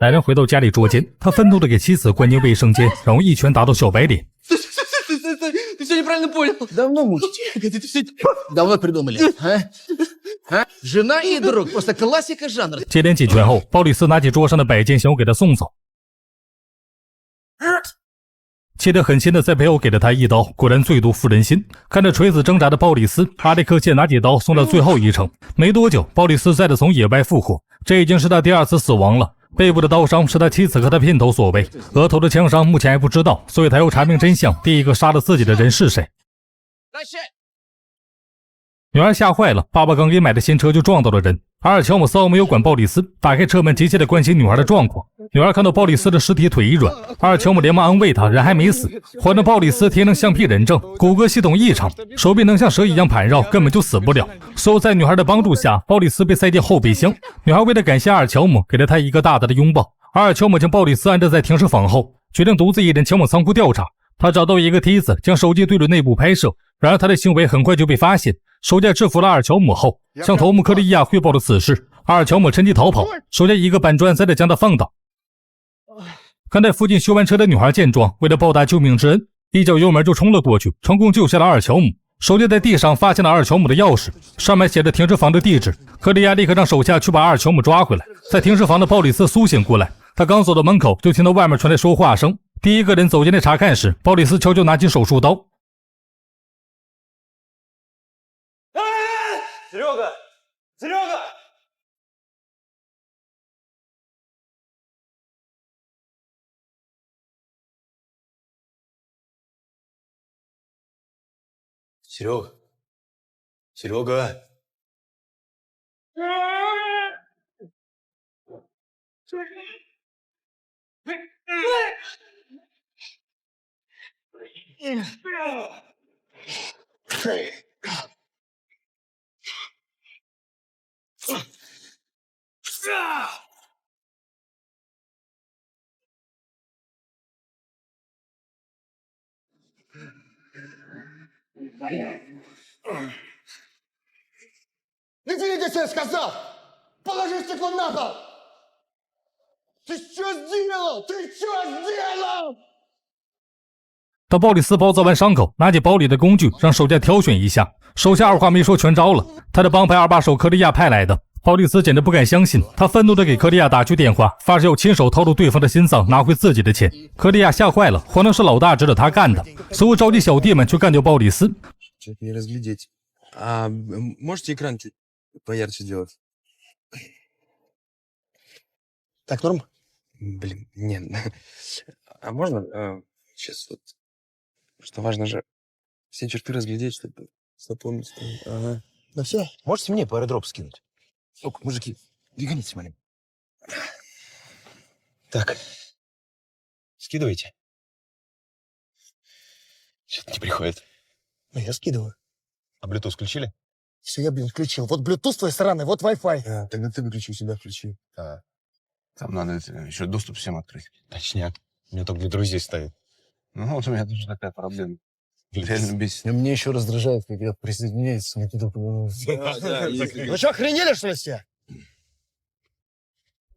男人回到家里捉奸，他愤怒地给妻子关进卫生间，然后一拳打到小白脸。Ты все неправильно понял. Давно мучите. Давно придумали. Жена и друг. Просто классика жанра. 接连几拳后，鲍里斯拿起桌上的摆件，想要给他送走。切得很轻的在背后给了他一刀，果然最毒妇人心。看着垂死挣扎的鲍里斯，阿历克谢拿起刀送到最后一程。没多久，鲍里斯再次从野外复活，这已经是他第2次死亡了。背部的刀伤是他妻子和他姘头所为，额头的枪伤目前还不知道，所以他要查明真相，第一个杀了自己的人是谁。女儿吓坏了，爸爸刚给买的新车就撞到了人。阿尔乔姆丝毫没有管鲍里斯，打开车门急切地关心女儿的状况。女儿看到鲍里斯的尸体腿一软，阿尔乔姆连忙安慰他，人还没死。换成鲍里斯天生橡皮人症，骨骼系统异常，手臂能像蛇一样盘绕，根本就死不了。所以在女孩的帮助下，鲍里斯被塞进后备箱。女孩为了感谢阿尔乔姆，给了他一个大大的拥抱。阿尔乔姆将鲍里斯安置在停尸房后，决定独自一人前往仓库调查。他找到一个梯子，将手机对准内部拍摄。然而他的行为很快就被发现，手下制服了阿尔乔姆后，向头目克利亚汇报了此事。阿尔乔姆趁机逃跑，手下一个搬砖再的将他放倒。看在附近修完车的女孩见状，为了报答救命之恩，一脚油门就冲了过去，成功救下了阿尔乔姆。手下在地上发现了阿尔乔姆的钥匙，上面写着停尸房的地址。克利亚立刻让手下去把阿尔乔姆抓回来。在停尸房的鲍里斯苏醒过来，他刚走到门口，就听到外面传来说话声。第一个人走进来查看时，鲍里斯悄悄拿起手术刀。Серега! Серега! Серега! Лети, я сказал! Положи стекло на пол! Ты что сделал? Ты что сделал? 当鲍里斯包扎完伤口，拿起包里的工具，让手下挑选一下。手下二话没说全招了，他的帮派二把手克利亚派来的。鲍里斯简直不敢相信，他愤怒地给克利亚打去电话，发誓要亲手掏出对方的心脏，拿回自己的钱。克利亚吓坏了，慌张是老大指着他干的，所有召集小弟们去干掉鲍里斯。Что-то не разглядеть. Можете экран чуть поярче сделать? Так, норм? Блин, нет. А можно сейчас вот, что важно же все черты разглядеть, чтобы запомнить. Ага. Ну все. Можете мне по аэродропу скинуть? Ну-ка, мужики, двигайтесь, малин. Так. Скидывайте. Что-то не приходит. Ну, я скидываю. А Bluetooth включили? Все, я, включил. Вот Bluetooth твой сраный, вот Wi-Fi. Тогда ты выключи, у себя включи. Там надо еще доступ всем открыть. Точняк. У меня только для друзей стоит. Ну, вот у меня тоже такая проблема. Реально бесит. И мне еще раздражает, когда присоединяется. Ну что, охренели, что ли, все?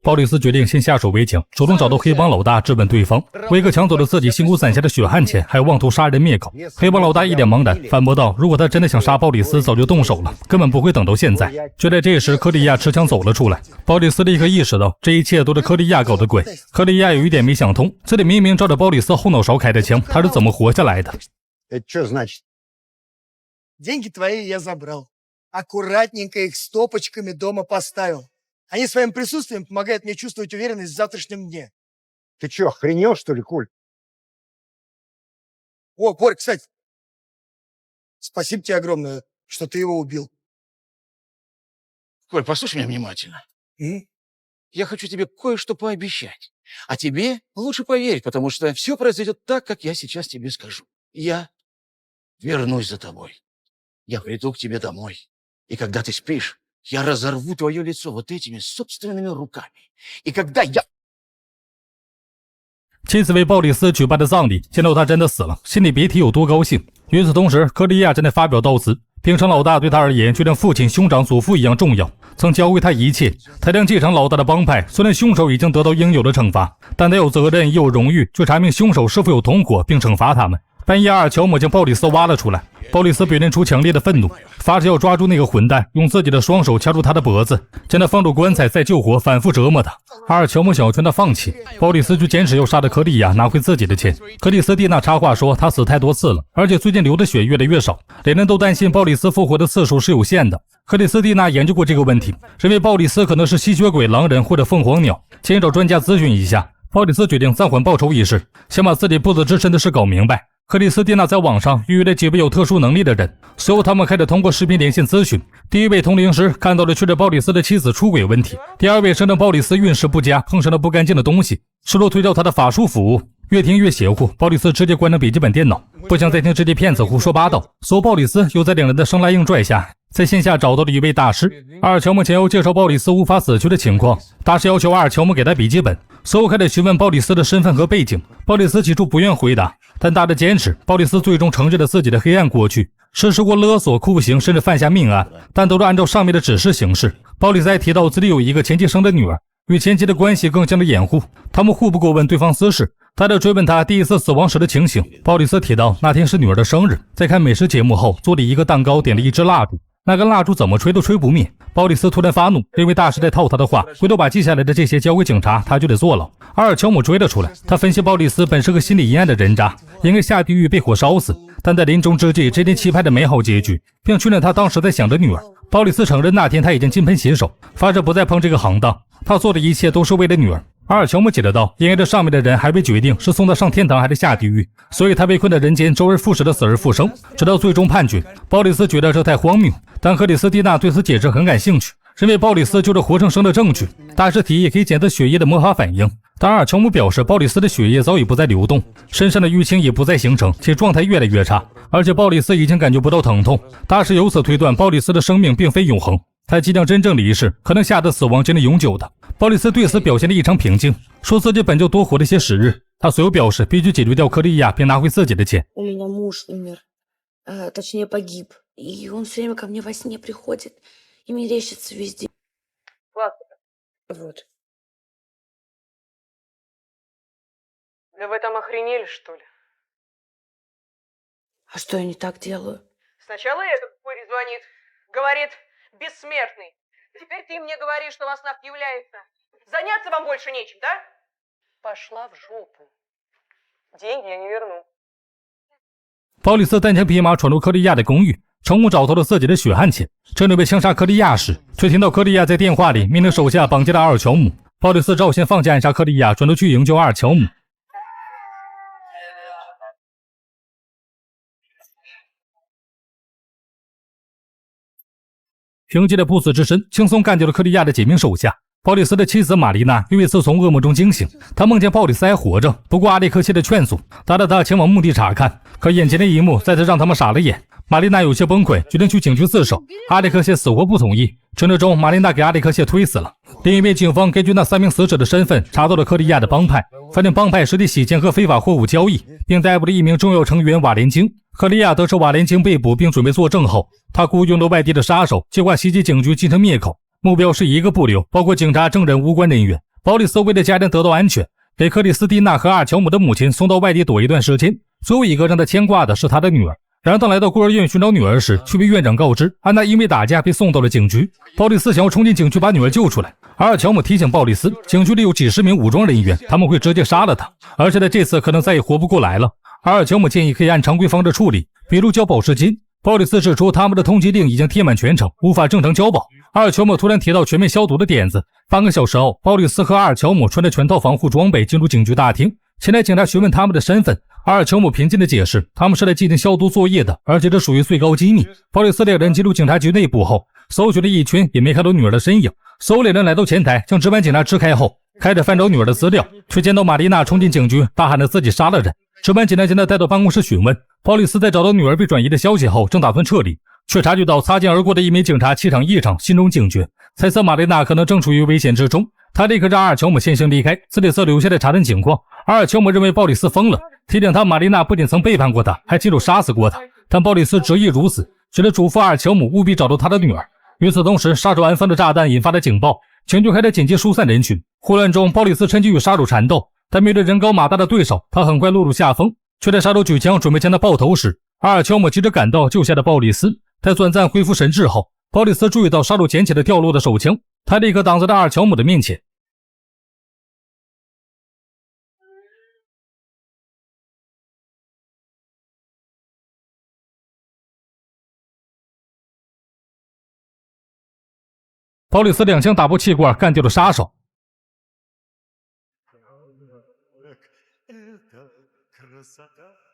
鲍里斯决定先下手为强，主动找到黑帮老大质问对方。威克抢走了自己辛苦攒下的血汗钱，还妄图杀人灭口。黑帮老大一脸茫然，反驳道：“如果他真的想杀鲍里斯，早就动手了，根本不会等到现在。”就在这时，克利亚持枪走了出来。鲍里斯立刻意识到这一切都是克利亚搞的鬼。克利亚有一点没想通，这里明明照着鲍里斯后脑勺开的枪，他是怎么活下来的？ Это что значит? Деньги твои я забрал. Аккуратненько их стопочками дома поставил. Они своим присутствием помогают мне чувствовать уверенность в завтрашнем дне. Ты что, охренел, что ли, Коль? О, Борь, кстати, спасибо тебе огромное, что ты его убил. Коль, послушай меня внимательно. Я хочу тебе кое-что пообещать. А тебе лучше поверить, потому что все произойдет так, как я сейчас тебе скажу. Я вернусь за тобой. Я приду к тебе домой. И когда ты спишь, я разорву твое лицо вот этими собственными руками. И когда я... 妻子为鲍里斯举办的葬礼，见到他真的死了，心里别提有多高兴。与此同时，克利亚正在发表悼词，兵场老大对他而言就像父亲、兄长、祖父一样重要，曾教会他一切。他将继承老大的帮派，虽然凶手已经得到应有的惩罚，但他有责任也有荣誉去查明凶手是否有同伙，并惩罚他们。半夜，阿尔乔姆将鲍里斯挖了出来。鲍里斯表现出强烈的愤怒，发誓要抓住那个混蛋，用自己的双手掐住他的脖子，将他放入棺材再救活，反复折磨他。阿尔乔姆想要劝他放弃，鲍里斯却坚持要杀了克利亚，拿回自己的钱。克里斯蒂娜插话说，他死太多次了，而且最近流的血越来越少，两人都担心鲍里斯复活的次数是有限的。克里斯蒂娜研究过这个问题，认为鲍里斯可能是吸血鬼、狼人或者凤凰鸟，建议找专家咨询一下。鲍里斯决定暂缓报仇一事，想把自己不死之身的事搞明白。克里斯蒂娜在网上预约了几位有特殊能力的人，随后他们开始通过视频连线咨询。第一位通灵师看到了吹着鲍里斯的妻子出轨问题，第二位声称鲍里斯运势不佳，碰上了不干净的东西，试图推销他的法术服务。越听越邪乎，鲍里斯直接关了笔记本电脑，不想再听这些骗子胡说八道。所以鲍里斯又在两人的生拉硬拽下，在线下找到了一位大师。阿尔乔姆前后介绍鲍里斯无法死去的情况，大师要求阿尔乔姆给他笔记本，随后开始询问鲍里斯的身份和背景。鲍里斯起初不愿回答，但大师坚持，鲍里斯最终承认了自己的黑暗过去，实施过勒索、酷刑，甚至犯下命案，但都是按照上面的指示行事。鲍里斯还提到自己有一个前妻生的女儿，与前妻的关系更像了掩护，他们互不过问对方私事。他在追问他第一次死亡时的情形，鲍里斯提到那天是女儿的生日，在看美食节目后做了一个蛋糕，点了一支蜡烛，那根蜡烛怎么吹都吹不灭。鲍里斯突然发怒，认为大师在套他的话，回头把记下来的这些交给警察，他就得坐牢。阿尔乔姆追了出来，他分析鲍里斯本是个心理阴暗的人渣，应该下地狱被火烧死，但在临终之际这天期盼的美好结局，并确认他当时在想着女儿。鲍里斯承认那天他已经金盆洗手，发誓不再碰这个行当，他做的一切都是为了女儿。阿尔乔姆解释道，因为这上面的人还未决定是送他上天堂还是下地狱，所以他被困在人间，周而复始的死而复生，直到最终判决。鲍里斯觉得这太荒谬，但克里斯蒂娜对此解释很感兴趣，认为鲍里斯就是活生生的证据。大师提议可以检测血液的魔法反应，但阿尔乔姆表示鲍里斯的血液早已不再流动，身上的淤青也不再形成，且状态越来越差，而且鲍里斯已经感觉不到疼痛。大师由此推断鲍里斯的生命并非永恒，他即将真正离世，可能下的死亡将是永久的。鲍里斯对此表现得异常平静，说自己本就多活了些时日。他随后表示必须解决掉克利亚，并拿回自己的钱。У меня муж умер, точнее погиб, и он все время ко мне во сне приходит и мерещится везде. Вот. Да вы там охренели, что ли? А что я не так делаю? Сначала этот пырь звонит, говорит, бессмертный. Теперь ты мне говоришь, что во снах является. Заняться вам больше нечем, да? Пошла в жопу. Деньги я не верну. 鲍里斯单枪匹马闯入克利亚的公寓，成功找到了自己的血汗钱。正准备枪杀克利亚时，却听到克利亚在电话里命令手下绑架了阿尔乔姆。鲍里斯只好先放弃暗杀克利亚，转头去营救阿尔乔姆。凭借着不死之身，轻松干掉了克利亚的几名手下。鲍里斯的妻子玛丽娜又一次从噩梦中惊醒，她梦见鲍里斯还活着，不顾阿列克谢的劝阻，带着他前往墓地查看。可眼前的一幕再次让他们傻了眼。玛丽娜有些崩溃，决定去警局自首。阿列克谢死活不同意。争执中，玛丽娜给阿列克谢推死了。另一边，警方根据那3名死者的身份查到了克利亚的帮派，发现帮派实体洗钱和非法货物交易，并逮捕了一名重要成员瓦连京。克利亚得知瓦连京被捕并准备作证后，他雇佣了外地的杀手，计划袭击警局进行灭口，目标是一个不留，包括警察、证人、无关人员。鲍里斯为了家人得到安全，给克里斯蒂娜和阿尔乔姆的母亲送到外地躲一段时间。最后一个让他牵挂的是他的女儿。然而当来到孤儿院寻找女儿时，却被院长告知安娜因为打架被送到了警局。鲍里斯想要冲进警局把女儿救出来，阿尔乔姆提醒鲍里斯，警局里有几十名武装人员，他们会直接杀了他，而且在这次可能再也活不过来了。阿尔乔姆建议可以按常规方式处理，比如交保释金。鲍里斯指出他们的通缉令已经贴满全城，无法正常交保。阿尔乔姆突然提到全面消毒的点子。半个小时后，鲍里斯和阿尔乔姆穿着全套防护装备进入警局大厅，前来警察询问他们的身份。阿尔乔姆平静地解释，他们是来进行消毒作业的，而且这属于最高机密。鲍里斯两人进入警察局内部后，搜寻了一圈，也没看到女儿的身影。所有两人来到前台，将值班警察支开后，开始翻找女儿的资料，却见到玛丽娜冲进警局，大喊着自己杀了人。值班警察将她带到办公室询问。鲍里斯在找到女儿被转移的消息后，正打算撤离，却察觉到擦肩而过的一名警察气场异常，心中警觉，猜测玛丽娜可能正处于危险之中。他立刻让阿尔乔姆先行离开，自己则留下来查证情况。阿尔乔姆认为鲍里斯疯了，提醒他玛丽娜不仅曾背叛过他，还亲手杀死过他，但鲍里斯执意如此，只得嘱咐阿尔乔姆务必找到他的女儿。与此同时，杀手安放的炸弹引发了警报，警队还得紧急疏散人群。混乱中，鲍里斯趁机与杀手缠斗，但面对人高马大的对手，他很快落入下风。却在杀手举枪准备将他爆头时，阿尔乔姆急着赶到，救下了鲍里斯。在短暂恢复神智后，鲍里斯注意到杀手捡起了掉落的手枪，他立刻挡在了阿尔乔姆的面前。鲍里斯2枪打破气罐，干掉了杀手。Это красота.